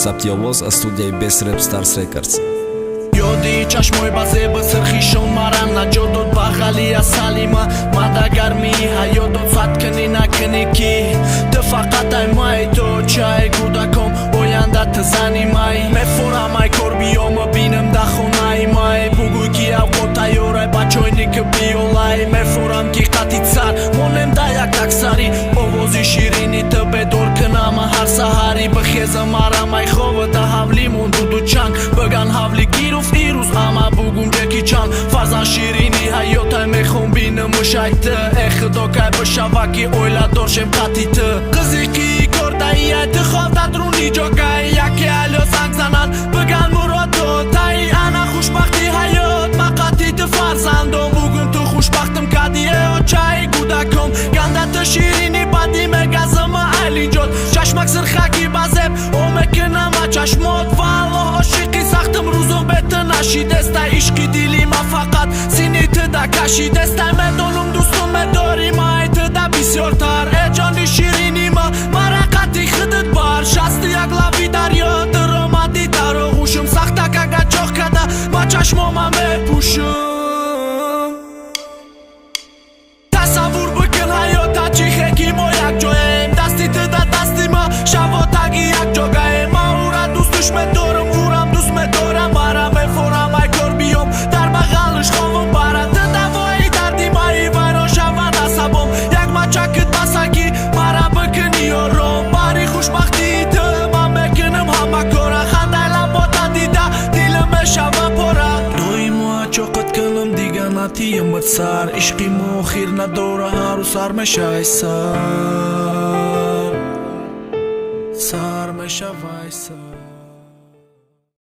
Սապտիովոզ ստուդիայի Best Rap Stars Records. Йоди чашмой базеба сырхишон маранна ҷодод бағалия салима мадагарми ҳаёдод садкани накани ки ту фақат ай май то чай кӯдаком оянда ту зани май мефурам ай кор биёма бинам да хонаи май бугӯй ки авқо тайёрай бачойни ки биёлай мефурам ки қатит сар монем да як аксари овози ширини ту бедор кунама ҳар саҳари бихеза марам ай хова да ҳавли мондуду чанг биган ҳавли гируф ирӯз ама бугум ҷеки чан фарзан ширини ҳаётай мехом бинам мушайты э худо кай бишава ки оиладор шем қатти ту қизи ки кордаия ту ховдадруни ҷогай яке алё занг занад биган муродо тай ана хушбахти ҳаёт ма қатти ту фарзандом бугум ту хушбахтим кади очай кӯдаком ганда ту ширини бади мегазама алиҷод чашмак сирхаки базеб омекунама чашмот валло ошиқи сахтим рӯзо бету нашидеста ишқи дили ма фақат сини ту да кашидестай медонум дӯстум медори май ту да бисёртар э ҷони ширини ма мара қатти худут бар шасти як лави дарё дуромади дарогӯшум сахтак ага ҷоҳ када ба чашмома мепӯшум тасаввур бикун ҳаёта чӣ хеки мо якҷоем дасти ту да дасти ма шавотаги якҷогаем ма ура дӯстуш медорам урам дӯст медорам бара мефурам ай кор биём дар бағалиш ховум бара ту давои дарди маи вайрон шава насабом як мачакит басаки мара бикунӣ ором бари хушбахти ту ман мекунам ҳама кора хандай лабота дида дилам мешава пора доимо ачоқат кунам дига натиям бад сар ишқи мо охир надора ҳару сар мешавай сар мешавай сар